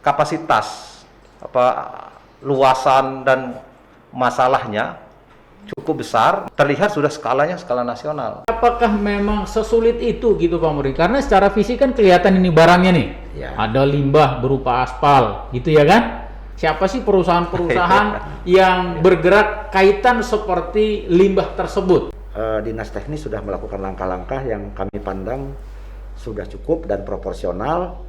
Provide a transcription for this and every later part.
kapasitas luasan dan masalahnya cukup besar, terlihat sudah skala nasional. Apakah memang sesulit itu gitu Pak Murni? Karena secara fisik kan kelihatan ini barangnya nih. Ya. Ada limbah berupa aspal, gitu ya kan? Siapa sih perusahaan-perusahaan yang bergerak kaitan seperti limbah tersebut? Dinas Teknis sudah melakukan langkah-langkah yang kami pandang sudah cukup dan proporsional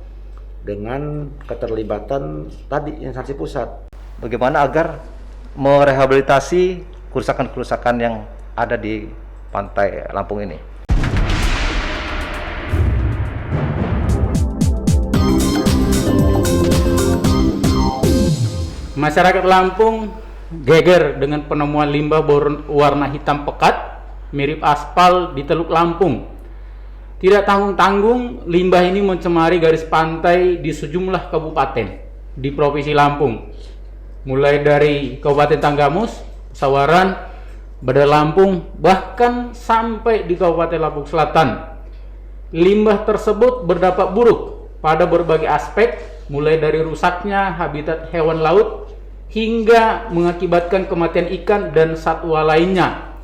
dengan keterlibatan tadi instansi pusat. Bagaimana agar merehabilitasi kerusakan-kerusakan yang ada di pantai Lampung ini. Masyarakat Lampung geger dengan penemuan limbah berwarna hitam pekat mirip aspal di Teluk Lampung. Tidak tanggung-tanggung, limbah ini mencemari garis pantai di sejumlah kabupaten di Provinsi Lampung. Mulai dari Kabupaten Tanggamus, Sawaran, Badar Lampung, bahkan sampai di Kabupaten Lampung Selatan. Limbah tersebut berdampak buruk pada berbagai aspek, mulai dari rusaknya habitat hewan laut hingga mengakibatkan kematian ikan dan satwa lainnya.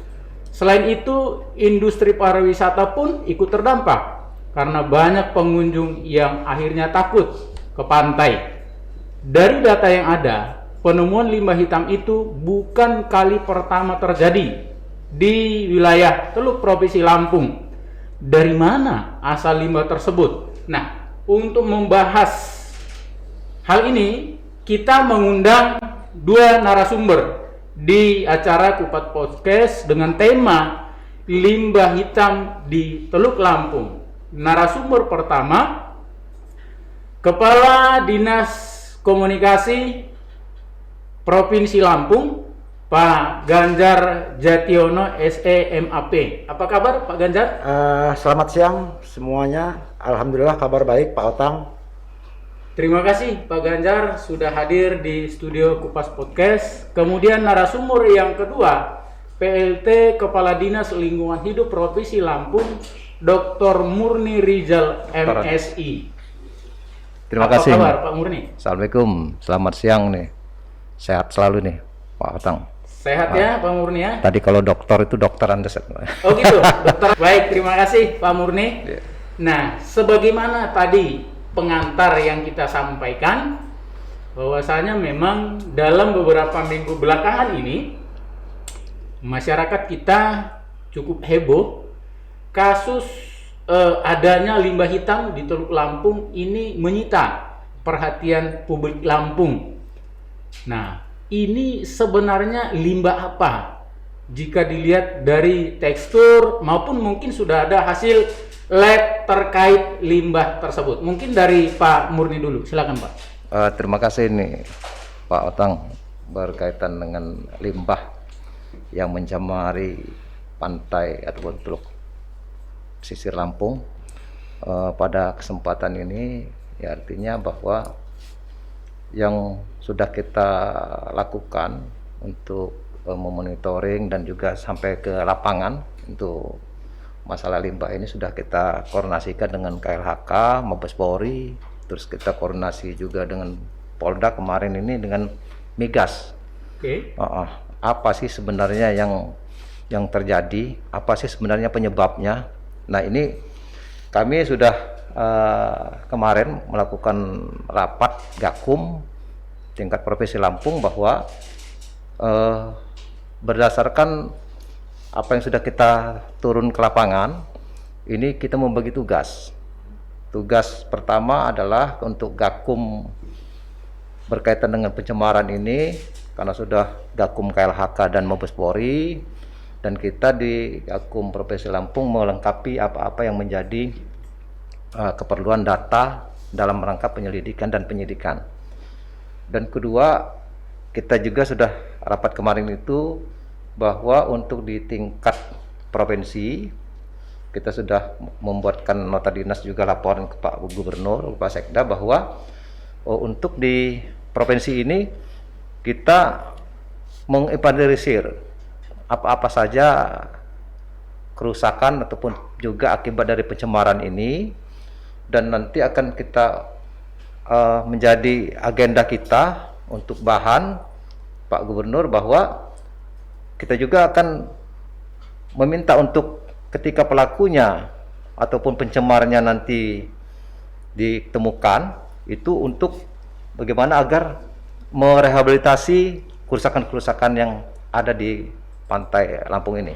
Selain itu, industri pariwisata pun ikut terdampak karena banyak pengunjung yang akhirnya takut ke pantai. Dari data yang ada, penemuan limbah hitam itu bukan kali pertama terjadi di wilayah Teluk Provinsi Lampung. Dari mana asal limbah tersebut? Nah, untuk membahas hal ini, kita mengundang dua narasumber di acara Kupas Podcast dengan tema limbah hitam di Teluk Lampung. Narasumber pertama, Kepala Dinas Komunikasi Provinsi Lampung, Pak Ganjar Jationo SEMAP. Apa kabar Pak Ganjar? Selamat siang semuanya. Alhamdulillah kabar baik Pak Otang. Terima kasih Pak Ganjar sudah hadir di studio Kupas Podcast. Kemudian narasumber yang kedua, PLT Kepala Dinas Lingkungan Hidup Provinsi Lampung, Dr. Murni Rizal MSI. Terima kasih. Apa kabar Pak Murni? Assalamualaikum, selamat siang nih. Sehat selalu nih Pak Otang. Sehat ya Pak Murni ya? Tadi kalau dokter itu dokter Andeset. Oh gitu, dokter. Baik, terima kasih Pak Murni. Yeah. Nah, sebagaimana tadi pengantar yang kita sampaikan, bahwasanya memang dalam beberapa minggu belakangan ini masyarakat kita cukup heboh kasus adanya limbah hitam di Teluk Lampung ini menyita perhatian publik Lampung. Nah, ini sebenarnya limbah apa? Jika dilihat dari tekstur maupun mungkin sudah ada hasil lab terkait limbah tersebut. Mungkin dari Pak Murni dulu, silakan Pak. Terima kasih nih Pak Otang, berkaitan dengan limbah yang mencemari pantai ataupun teluk pesisir Lampung. Pada kesempatan ini ya artinya bahwa yang sudah kita lakukan untuk memonitoring dan juga sampai ke lapangan untuk masalah limbah ini sudah kita koordinasikan dengan KLHK, Mabes Polri, terus kita koordinasi juga dengan Polda kemarin ini dengan Migas. Oke. Apa sih sebenarnya yang terjadi? Apa sih sebenarnya penyebabnya? Nah ini kami sudah kemarin melakukan rapat Gakum tingkat Provinsi Lampung bahwa berdasarkan apa yang sudah kita turun ke lapangan, ini kita membagi tugas. Tugas pertama adalah untuk Gakum berkaitan dengan pencemaran ini, karena sudah Gakum KLHK dan Mabes Polri, dan kita di Gakum Provinsi Lampung melengkapi apa-apa yang menjadi keperluan data dalam rangka penyelidikan dan penyidikan. Dan kedua, kita juga sudah rapat kemarin itu bahwa untuk di tingkat provinsi kita sudah membuatkan nota dinas juga laporan ke Pak Gubernur, Pak Sekda bahwa untuk di provinsi ini kita menginventarisir apa-apa saja kerusakan ataupun juga akibat dari pencemaran ini, dan nanti akan kita menjadi agenda kita untuk bahan Pak Gubernur, bahwa kita juga akan meminta untuk ketika pelakunya ataupun pencemarnya nanti ditemukan, itu untuk bagaimana agar merehabilitasi kerusakan-kerusakan yang ada di pantai Lampung ini.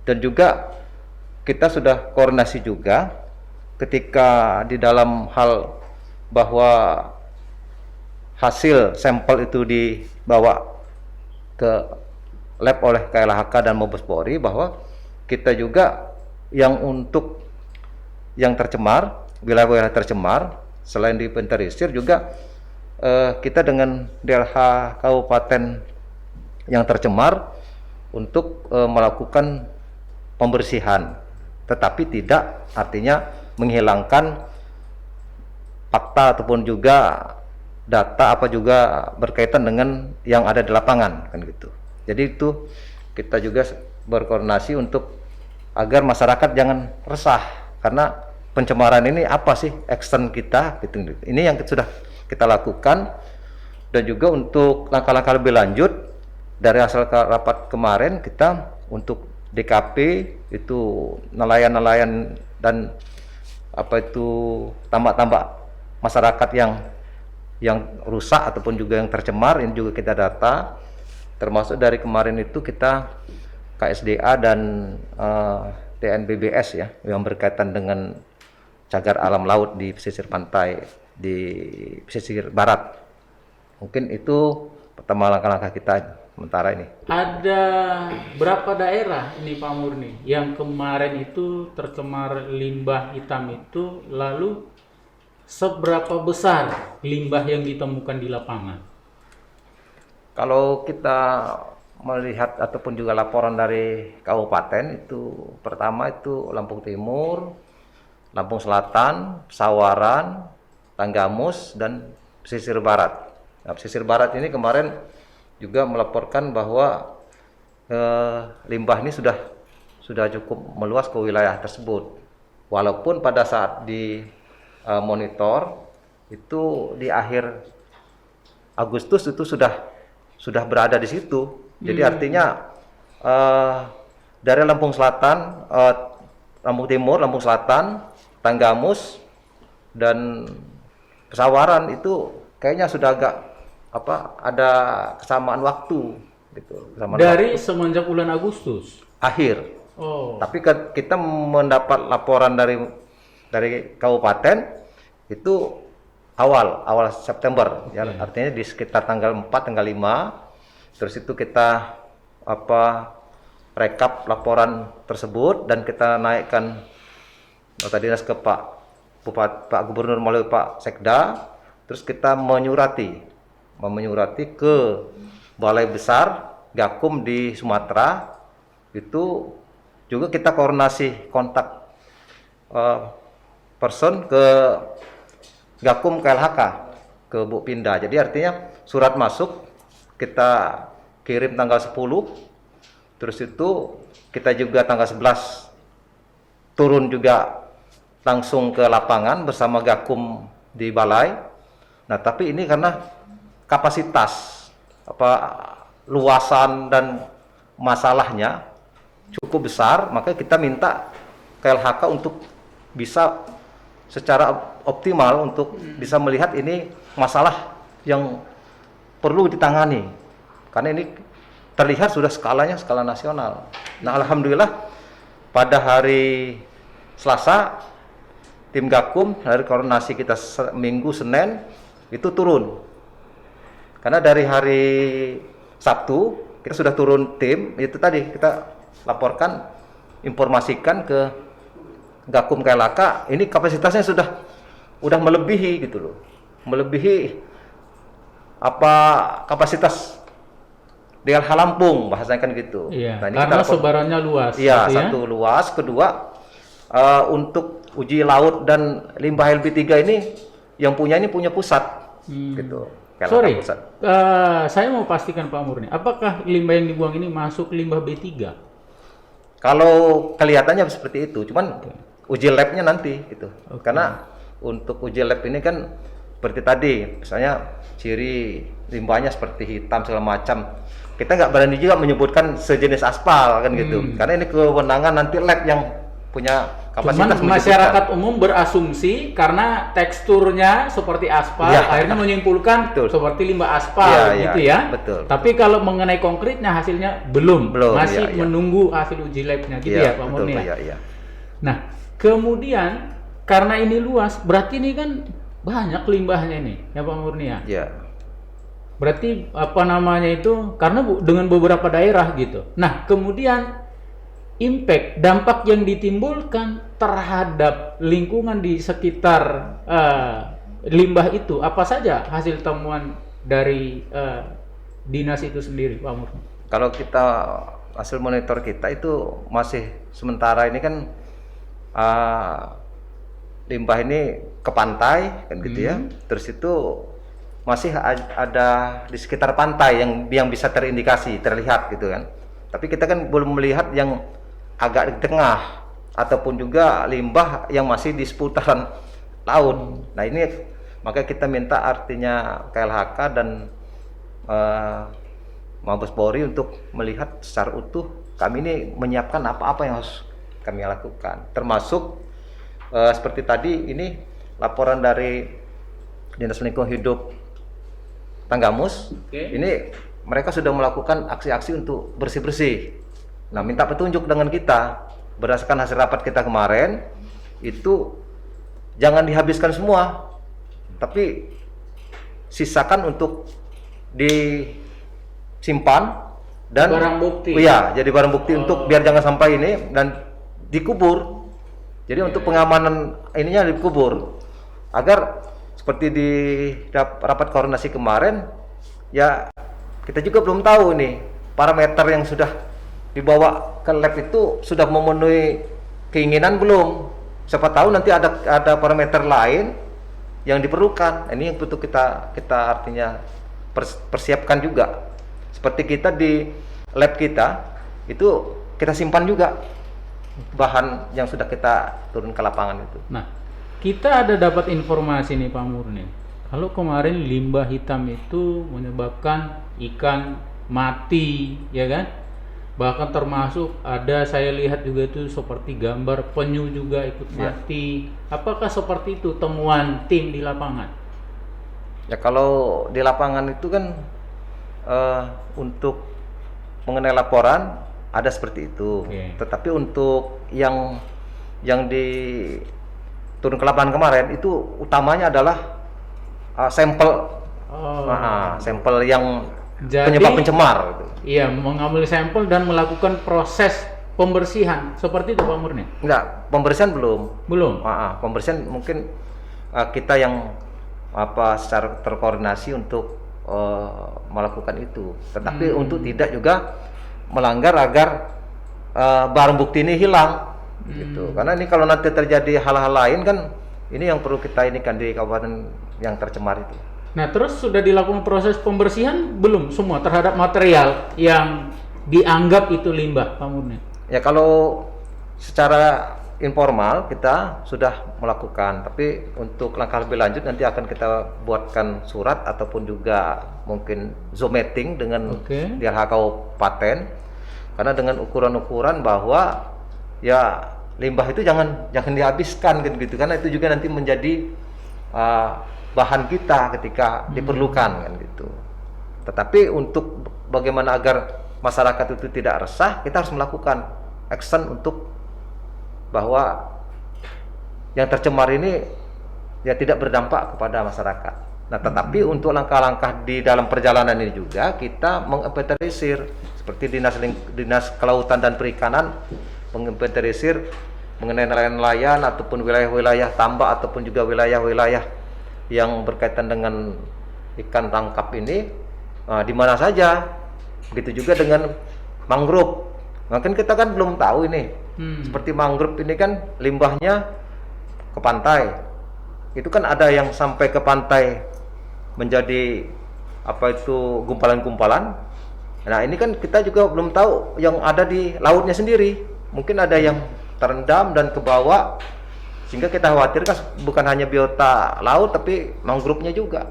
Dan juga kita sudah koordinasi juga ketika di dalam hal bahwa hasil sampel itu dibawa ke lab oleh KLHK dan Mabes Polri, bahwa kita juga yang untuk yang tercemar, wilayah-wilayah tercemar, selain diinventarisir juga kita dengan DLH Kabupaten yang tercemar untuk melakukan pembersihan, tetapi tidak artinya menghilangkan fakta ataupun juga data apa juga berkaitan dengan yang ada di lapangan, kan gitu. Jadi itu kita juga berkoordinasi untuk agar masyarakat jangan resah, karena pencemaran ini apa sih action kita gitu. Ini yang sudah kita lakukan. Dan juga untuk langkah-langkah lebih lanjut dari hasil rapat kemarin, kita untuk DKP itu nelayan-nelayan dan apa itu tambak-tambak masyarakat yang rusak ataupun juga yang tercemar, ini juga kita data. Termasuk dari kemarin itu kita KSDA dan TNBBS ya, yang berkaitan dengan cagar alam laut di pesisir pantai di pesisir barat. Mungkin itu pertama langkah-langkah kita sementara ini. Ada berapa daerah ini Pak Murni yang kemarin itu tercemar limbah hitam itu, lalu seberapa besar limbah yang ditemukan di lapangan? Kalau kita melihat ataupun juga laporan dari kabupaten, itu pertama itu Lampung Timur, Lampung Selatan, Sawaran, Tanggamus, dan pesisir barat. Nah, pesisir barat ini kemarin juga melaporkan bahwa limbah ini sudah cukup meluas ke wilayah tersebut. Walaupun pada saat di monitor itu di akhir Agustus itu sudah berada di situ. Jadi artinya dari Lampung Selatan, Lampung Timur, Lampung Selatan, Tanggamus, dan Pesawaran itu kayaknya sudah agak ada kesamaan waktu gitu. Dari semenjak bulan Agustus akhir. Oh. Tapi kita mendapat laporan dari kabupaten itu awal September ya, artinya di sekitar tanggal 4, tanggal 5. Terus itu kita rekap laporan tersebut dan kita naikkan nota dinas ke Pak Gubernur melalui Pak Sekda. Terus kita menyurati ke Balai Besar Gakum di Sumatera. Itu juga kita koordinasi kontak person ke Gakum KLHK ke Bupinda. Jadi artinya surat masuk kita kirim tanggal 10. Terus itu kita juga tanggal 11 turun juga langsung ke lapangan bersama Gakum di balai. Nah, tapi ini karena kapasitas luasan dan masalahnya cukup besar, maka kita minta KLHK untuk bisa secara optimal untuk bisa melihat ini masalah yang perlu ditangani, karena ini terlihat sudah skalanya skala nasional. Nah, alhamdulillah pada hari Selasa tim Gakum dari koordinasi kita Minggu Senin itu turun, karena dari hari Sabtu kita sudah turun tim, itu tadi kita laporkan, informasikan ke Gakum KLHK, ini kapasitasnya udah melebihi gitu loh, melebihi kapasitas DLH Lampung, bahasanya kan gitu. Iya, nah, ini karena kita sebarannya luas. Iya, gitu ya? satu luas, kedua untuk uji laut dan limbah LB3 ini yang punya pusat gitu. KLHK Sorry, pusat. saya mau pastikan Pak Murni, apakah limbah yang dibuang ini masuk limbah B3? Kalau kelihatannya seperti itu, cuman uji labnya nanti gitu. Karena untuk uji lab ini kan seperti tadi, misalnya ciri limbahnya seperti hitam segala macam. Kita nggak berani juga menyebutkan sejenis aspal kan gitu, karena ini kewenangan nanti lab yang punya kapasitas. Cuman masyarakat umum berasumsi karena teksturnya seperti aspal, Ya. akhirnya menyimpulkan Betul. seperti limbah aspal Ya, gitu ya, ya. betul. Tapi kalau mengenai konkretnya hasilnya belum, masih ya, ya. menunggu hasil uji labnya gitu ya, Pak betul, Murni. Pak, ya. Nah, kemudian karena ini luas, berarti ini kan banyak limbahnya nih, ya Pak Murni ya. Ya. Berarti apa namanya itu karena dengan beberapa daerah gitu. Nah, kemudian dampak yang ditimbulkan terhadap lingkungan di sekitar limbah itu apa saja hasil temuan dari dinas itu sendiri, Pak Murni? Kalau kita hasil monitor kita itu masih sementara ini kan limbah ini ke pantai kan gitu ya. Terus itu masih ada di sekitar pantai yang bisa terlihat gitu kan. Tapi kita kan belum melihat yang agak di tengah ataupun juga limbah yang masih di seputaran laut. Nah ini maka kita minta artinya KLHK dan Mabes Polri untuk melihat secara utuh kami ini menyiapkan apa-apa yang harus kami lakukan, termasuk seperti tadi ini laporan dari Dinas Lingkungan Hidup Tanggamus. Ini mereka sudah melakukan aksi-aksi untuk bersih-bersih. Nah, minta petunjuk dengan kita berdasarkan hasil rapat kita kemarin itu jangan dihabiskan semua, tapi sisakan untuk disimpan dan barang bukti. Iya, jadi barang bukti untuk biar jangan sampai ini dan dikubur. Jadi untuk pengamanan ininya dikubur agar seperti di rapat koordinasi kemarin ya kita juga belum tahu nih parameter yang sudah dibawa ke lab itu sudah memenuhi keinginan belum. Siapa tahu nanti ada parameter lain yang diperlukan. Ini yang butuh kita artinya persiapkan juga. Seperti kita di lab kita itu kita simpan juga bahan yang sudah kita turun ke lapangan itu. Nah, kita ada dapat informasi nih Pak Murni. Kalau kemarin limbah hitam itu menyebabkan ikan mati, ya kan? Bahkan termasuk ada saya lihat juga itu seperti gambar penyu juga ikut mati. Apakah seperti itu temuan tim di lapangan? Ya kalau di lapangan itu kan untuk mengenai laporan ada seperti itu. Tetapi untuk yang di turun ke lapangan kemarin itu utamanya adalah sampel sampel yang penyebab pencemar gitu. Iya, mengambil sampel dan melakukan proses pembersihan seperti itu Pak Murni? Enggak, pembersihan belum. Pembersihan mungkin kita yang secara terkoordinasi untuk melakukan itu. Tetapi untuk tidak juga melanggar agar barang bukti ini hilang gitu. Karena ini kalau nanti terjadi hal-hal lain kan ini yang perlu kita inikan di kabupaten yang tercemar itu. Nah, terus sudah dilakukan proses pembersihan belum semua terhadap material yang dianggap itu limbah, Pak Murni? Ya kalau secara informal kita sudah melakukan, tapi untuk langkah lebih lanjut nanti akan kita buatkan surat ataupun juga mungkin Zoom meeting dengan DLH Kabupaten, karena dengan ukuran-ukuran bahwa ya limbah itu jangan dihabiskan gitu, karena itu juga nanti menjadi bahan kita ketika diperlukan kan gitu. Tetapi untuk bagaimana agar masyarakat itu tidak resah, kita harus melakukan action untuk bahwa yang tercemar ini ya tidak berdampak kepada masyarakat. Nah, tetapi untuk langkah-langkah di dalam perjalanan ini juga kita menginventarisir seperti Dinas Kelautan dan Perikanan menginventarisir mengenai nelayan ataupun wilayah-wilayah tambak ataupun juga wilayah-wilayah yang berkaitan dengan ikan tangkap ini di mana saja. Begitu juga dengan mangrove. Mungkin kita kan belum tahu ini. Seperti mangrove ini kan limbahnya ke pantai. Itu kan ada yang sampai ke pantai menjadi gumpalan-gumpalan. Nah, ini kan kita juga belum tahu yang ada di lautnya sendiri. Mungkin ada yang terendam dan ke bawah Sehingga kita khawatirkan bukan hanya biota laut tapi mangrove-nya juga.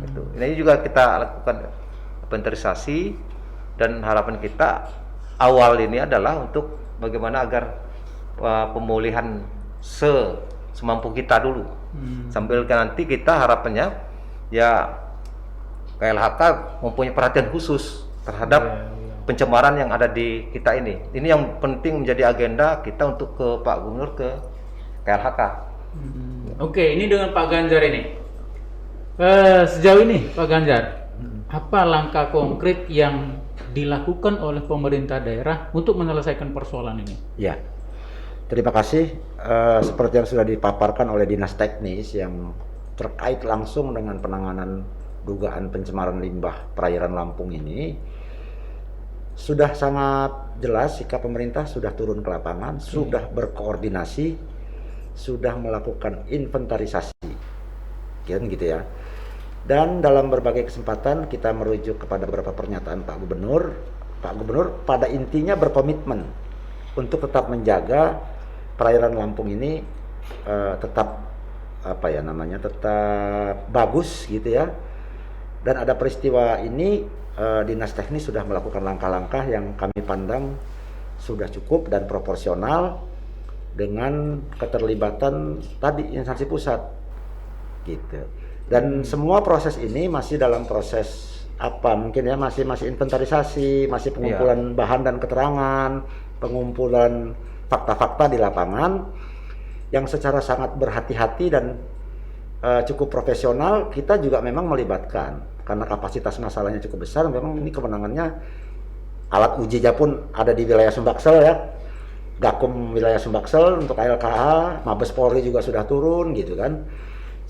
Itu. Ini juga kita lakukan inventarisasi dan harapan kita awal ini adalah untuk bagaimana agar pemulihan semampu kita dulu. Sambil nanti kita harapannya ya KLHK mempunyai perhatian khusus terhadap pencemaran yang ada di kita ini. Ini yang penting menjadi agenda kita untuk ke Pak Gubernur, ke KLHK. Oke, ini dengan Pak Ganjar ini. Sejauh ini Pak Ganjar, apa langkah konkret yang dilakukan oleh pemerintah daerah untuk menyelesaikan persoalan ini? Ya, terima kasih. Seperti yang sudah dipaparkan oleh Dinas Teknis yang terkait langsung dengan penanganan dugaan pencemaran limbah perairan Lampung ini, sudah sangat jelas sikap pemerintah, sudah turun ke lapangan, sudah berkoordinasi, sudah melakukan inventarisasi, kan gitu ya. Dan dalam berbagai kesempatan kita merujuk kepada beberapa pernyataan Pak Gubernur. Pak Gubernur pada intinya berkomitmen untuk tetap menjaga perairan Lampung ini tetap tetap bagus gitu ya. Dan ada peristiwa ini, Dinas Teknis sudah melakukan langkah-langkah yang kami pandang sudah cukup dan proporsional dengan keterlibatan tadi instansi pusat gitu. Dan semua proses ini masih dalam proses mungkin ya masih inventarisasi, masih pengumpulan bahan dan keterangan, pengumpulan fakta-fakta di lapangan yang secara sangat berhati-hati dan cukup profesional. Kita juga memang melibatkan karena kapasitas masalahnya cukup besar. Memang ini kewenangannya alat ujinya pun ada di wilayah Sumbaksel ya, Gakum wilayah Sumbaksel untuk KLKH, Mabes Polri juga sudah turun gitu kan.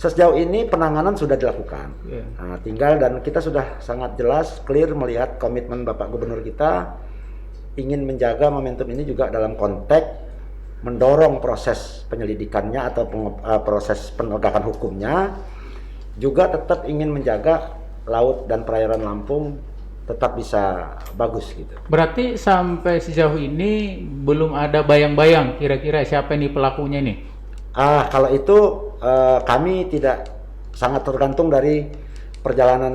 Sejauh ini penanganan sudah dilakukan. Nah, tinggal dan kita sudah sangat jelas clear melihat komitmen Bapak Gubernur kita ingin menjaga momentum ini juga dalam konteks mendorong proses penyelidikannya atau proses penegakan hukumnya, juga tetap ingin menjaga laut dan perairan Lampung tetap bisa bagus gitu. Berarti sampai sejauh ini belum ada bayang-bayang kira-kira siapa ini pelakunya ini? Kalau itu kami tidak, sangat tergantung dari perjalanan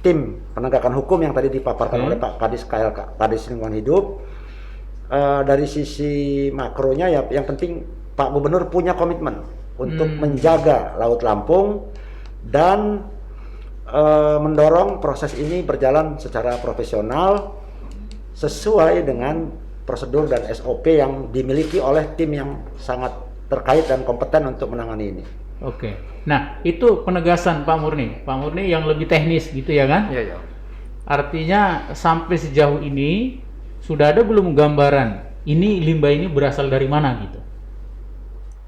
tim penegakan hukum yang tadi dipaparkan oleh Pak Kadis Kadis Lingkungan Hidup. Dari sisi makronya ya, yang penting Pak Gubernur punya komitmen untuk menjaga Laut Lampung dan mendorong proses ini berjalan secara profesional sesuai dengan prosedur dan SOP yang dimiliki oleh tim yang sangat terkait dan kompeten untuk menangani ini. Oke. Nah, itu penegasan Pak Murni. Pak Murni yang lebih teknis gitu ya kan? Iya, iya. Artinya sampai sejauh ini sudah ada belum gambaran ini limbah ini berasal dari mana gitu?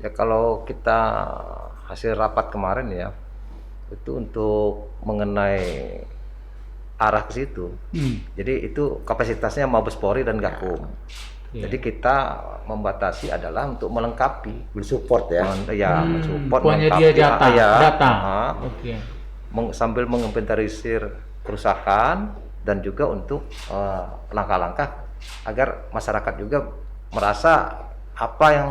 Ya kalau kita hasil rapat kemarin ya, itu untuk mengenai arah ke situ. Jadi itu kapasitasnya Mabes Polri dan Gakum. Jadi kita membatasi adalah untuk melengkapi, mensupport ya. mensupport, penyedia data. Oke. Sambil menginventarisir kerusakan dan juga untuk langkah-langkah agar masyarakat juga merasa apa yang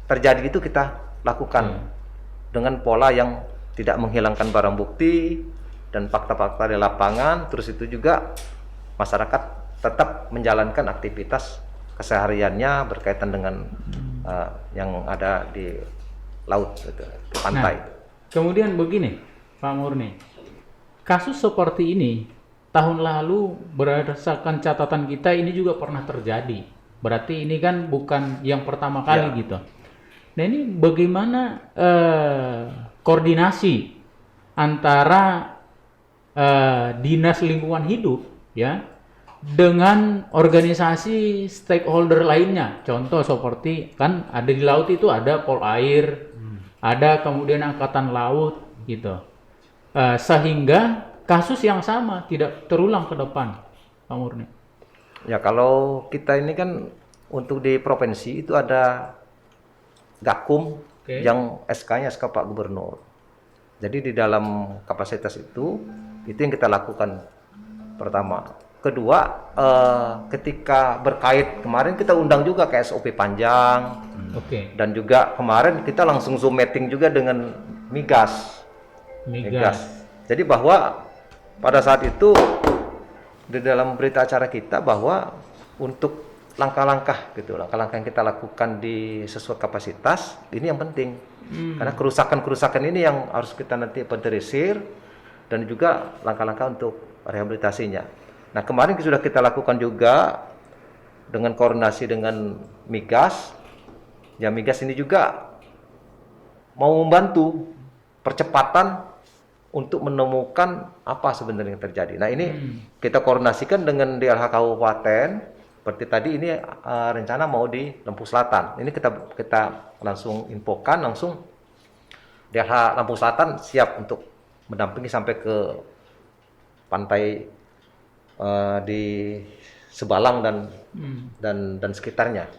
terjadi itu kita lakukan dengan pola yang tidak menghilangkan barang bukti dan fakta-fakta di lapangan. Terus itu juga masyarakat tetap menjalankan aktivitas kesehariannya berkaitan dengan yang ada di laut, gitu, di pantai. Nah, kemudian begini, Pak Murni, kasus seperti ini tahun lalu berdasarkan catatan kita ini juga pernah terjadi. Berarti ini kan bukan yang pertama kali gitu. Nah ini bagaimana koordinasi antara Dinas Lingkungan Hidup ya dengan organisasi stakeholder lainnya. Contoh seperti kan ada di laut itu ada Polair, ada kemudian Angkatan Laut gitu. Sehingga kasus yang sama tidak terulang ke depan, Pak Murni. Ya kalau kita ini kan untuk di provinsi itu ada Gakum yang SK-nya SK Pak Gubernur. Jadi di dalam kapasitas itu yang kita lakukan pertama. kedua ketika berkait kemarin kita undang juga ke SOP panjang. Oke. Dan juga kemarin kita langsung Zoom meeting juga dengan Migas. Jadi bahwa pada saat itu di dalam berita acara kita bahwa untuk langkah-langkah yang kita lakukan di sesuai kapasitas ini yang penting. Karena kerusakan-kerusakan ini yang harus kita nanti inventarisir dan juga langkah-langkah untuk rehabilitasinya. Nah, kemarin sudah kita lakukan juga dengan koordinasi dengan Migas. Ya, Migas ini juga mau membantu percepatan untuk menemukan apa sebenarnya yang terjadi. Nah, ini kita koordinasikan dengan DLH Kabupaten. Seperti tadi ini rencana mau di Lampung Selatan. Ini kita langsung infokan langsung DLH Lampung Selatan siap untuk mendampingi sampai ke pantai di Sebalang dan sekitarnya.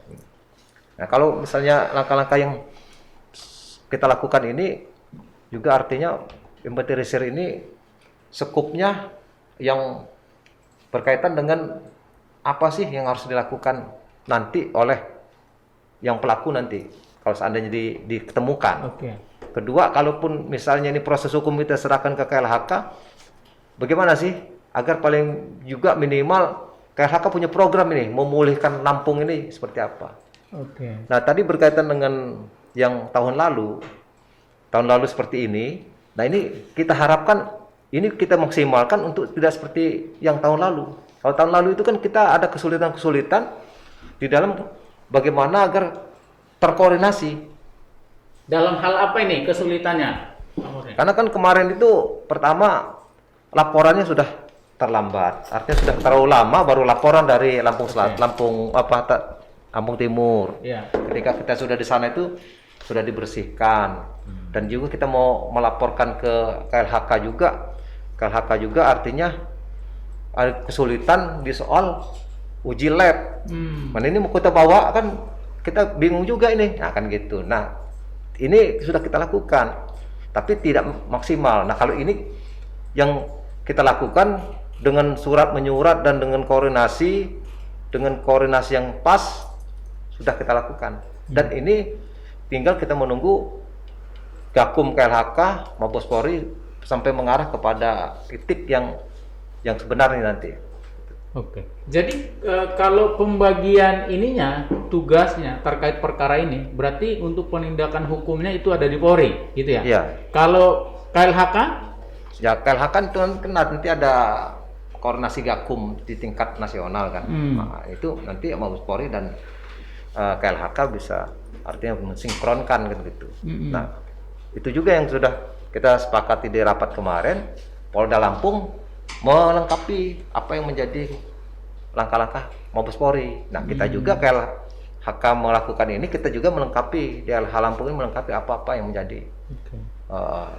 Nah, kalau misalnya langkah-langkah yang kita lakukan ini juga artinya inventarisir ini skupnya yang berkaitan dengan apa sih yang harus dilakukan nanti oleh yang pelaku nanti kalau seandainya ditemukan. Oke. Kedua, kalaupun misalnya ini proses hukum kita serahkan ke KLHK, bagaimana sih agar paling juga minimal KLHK punya program ini memulihkan Lampung ini seperti apa. Oke. Nah, tadi berkaitan dengan yang tahun lalu seperti ini. Nah, ini kita harapkan ini kita maksimalkan untuk tidak seperti yang tahun lalu. Kalau tahun lalu itu kan kita ada kesulitan-kesulitan di dalam bagaimana agar terkoordinasi. Dalam hal apa ini kesulitannya? Karena kan kemarin itu pertama laporannya sudah terlambat. Artinya sudah terlalu lama baru laporan dari Lampung Selatan, Lampung Timur. Iya. Ketika kita sudah di sana itu sudah dibersihkan. Dan juga kita mau melaporkan ke KLHK juga. KLHK juga artinya ada kesulitan di soal uji lab. Mana ini mau kita bawa kan kita bingung juga ini. Nah, kan gitu. Nah, ini sudah kita lakukan tapi tidak maksimal. Nah, kalau ini yang kita lakukan dengan surat menyurat dan dengan koordinasi yang pas sudah kita lakukan. Dan ini tinggal kita menunggu Gakum KLHK Mabes Polri sampai mengarah kepada titik yang sebenarnya nanti. Oke. Jadi kalau pembagian ininya tugasnya terkait perkara ini berarti untuk penindakan hukumnya itu ada di Polri, gitu ya? Iya. Kalau KLHK? Ya, KLHK itu kan nanti ada koordinasi Gakum di tingkat nasional kan. Nah, itu nanti Mabes Polri dan KLHK bisa artinya mensinkronkan gitu. Nah, itu juga yang sudah kita sepakati di rapat kemarin. Polda Lampung melengkapi apa yang menjadi langkah-langkah Mabes Polri. Nah, kita juga KLHK melakukan ini, kita juga melengkapi DLH Lampung ini melengkapi apa-apa yang menjadi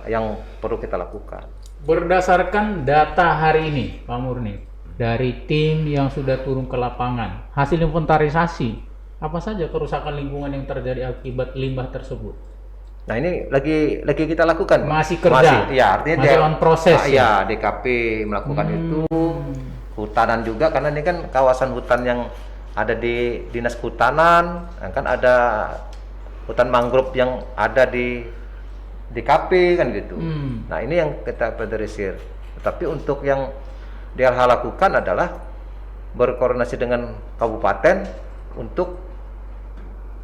yang perlu kita lakukan. Berdasarkan data hari ini, Pak Murni, dari tim yang sudah turun ke lapangan, hasil inventarisasi, apa saja kerusakan lingkungan yang terjadi akibat limbah tersebut? Nah, ini lagi kita lakukan. Masih kerja? Ya, artinya masih on proses ya? DKP melakukan itu, hutanan juga, karena ini kan kawasan hutan yang ada di Dinas Kehutanan, kan ada hutan mangrove yang ada di DKP kan gitu. Nah, ini yang kita inventarisir. Tapi untuk yang DLH lakukan adalah berkoordinasi dengan kabupaten untuk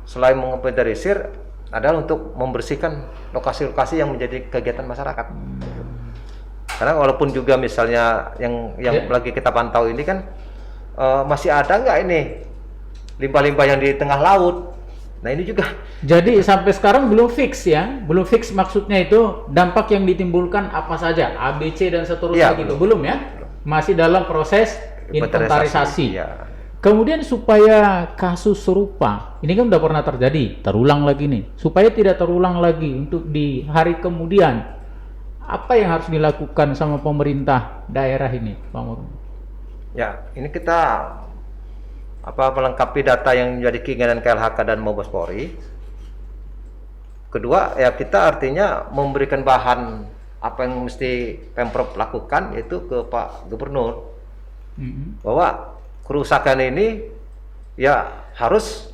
selain menginventarisir adalah untuk membersihkan lokasi-lokasi yang menjadi kegiatan masyarakat. Karena walaupun juga misalnya yang lagi kita pantau ini kan masih ada nggak ini limbah-limbah yang di tengah laut. Nah, ini juga. Jadi sampai sekarang belum fix ya, belum fix maksudnya itu dampak yang ditimbulkan apa saja, A, B, C dan seterusnya Ya, gitu, belum ya? Masih dalam proses inventarisasi. Ya. Kemudian supaya kasus serupa, ini kan udah pernah terjadi, terulang lagi nih. Supaya tidak terulang lagi untuk di hari kemudian, apa yang harus dilakukan sama pemerintah daerah ini, Pak Murni? Ya, ini kita melengkapi data yang menjadi keinginan KLHK dan Mabes Polri. Kedua, ya kita artinya memberikan bahan apa yang mesti Pemprov lakukan itu ke Pak Gubernur. bahwa kerusakan ini ya harus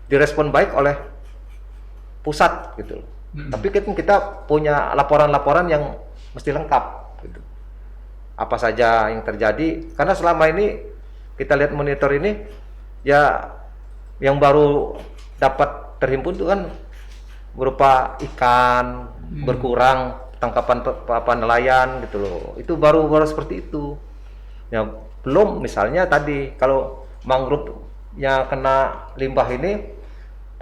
direspon baik oleh pusat gitu. Tapi kita punya laporan-laporan yang mesti lengkap gitu. Apa saja yang terjadi, karena selama ini kita lihat monitor ini ya yang baru dapat terhimpun itu kan berupa ikan berkurang, tangkapan nelayan gitu loh. Itu baru seperti itu. Ya belum misalnya tadi kalau mangrove yang kena limbah ini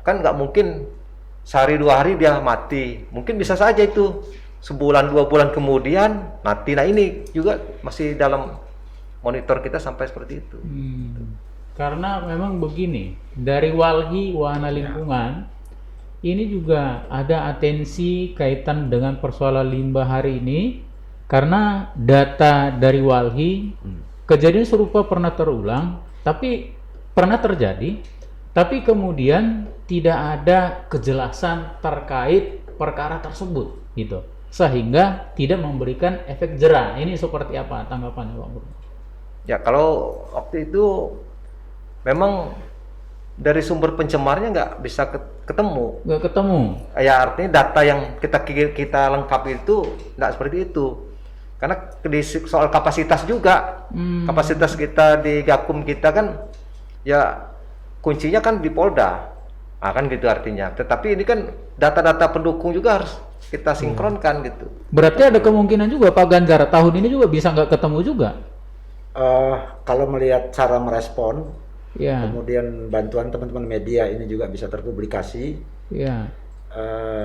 kan nggak mungkin sehari 2 hari dia mati. Mungkin bisa saja itu sebulan 2 bulan kemudian mati. Nah ini juga masih dalam monitor kita sampai seperti itu. Karena memang begini, dari Walhi Wahana Lingkungan ini juga ada atensi kaitan dengan persoalan limbah hari ini, karena data dari Walhi kejadian serupa pernah terulang, tapi pernah terjadi, tapi kemudian tidak ada kejelasan terkait perkara tersebut gitu, sehingga tidak memberikan efek jera. Ini seperti apa tanggapannya Pak Murni? Ya kalau waktu itu memang dari sumber pencemarnya nggak bisa ketemu. Nggak ketemu. Ya artinya data yang kita lengkapi itu nggak seperti itu. Karena di soal kapasitas juga, kapasitas kita di Gakum kita kan ya kuncinya kan di Polda, kan gitu artinya. Tetapi ini kan data-data pendukung juga harus kita sinkronkan gitu. Berarti ada kemungkinan juga Pak Ganjar tahun ini juga bisa nggak ketemu juga. Kalau melihat cara merespon, Ya. kemudian bantuan teman-teman media ini juga bisa terpublikasi. Ya.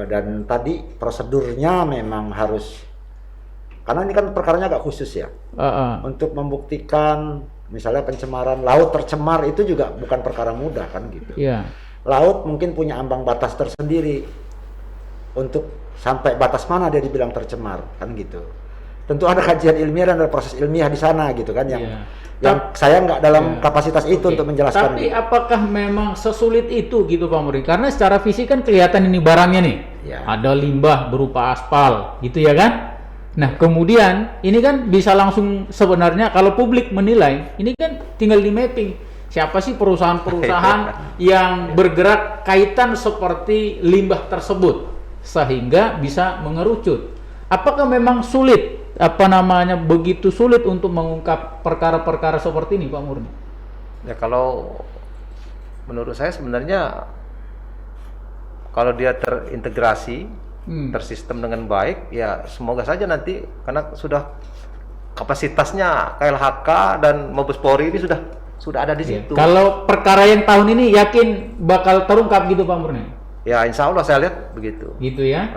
Dan tadi prosedurnya memang harus, karena ini kan perkaranya agak khusus ya. Untuk membuktikan misalnya pencemaran laut tercemar itu juga bukan perkara mudah kan gitu. Ya. Laut mungkin punya ambang batas tersendiri untuk sampai batas mana dia dibilang tercemar kan gitu. Tentu ada kajian ilmiah dan ada proses ilmiah di sana gitu kan yang saya nggak dalam kapasitas itu untuk menjelaskan. Tapi apakah memang sesulit itu gitu Pak Murni? Karena secara fisik kan kelihatan ini barangnya nih. Ya. Ada limbah berupa aspal gitu ya kan? Nah kemudian ini kan bisa langsung, sebenarnya kalau publik menilai ini kan tinggal di mapping siapa sih perusahaan-perusahaan yang bergerak kaitan seperti limbah tersebut sehingga bisa mengerucut. Apakah memang sulit, begitu sulit untuk mengungkap perkara-perkara seperti ini Pak Murni? Ya kalau menurut saya sebenarnya kalau dia terintegrasi, tersistem dengan baik, ya semoga saja nanti, karena sudah kapasitasnya KLHK dan Mabes Polri ini sudah ada di situ. Kalau perkara yang tahun ini yakin bakal terungkap gitu Pak Murni? Ya insya Allah saya lihat begitu. Gitu ya.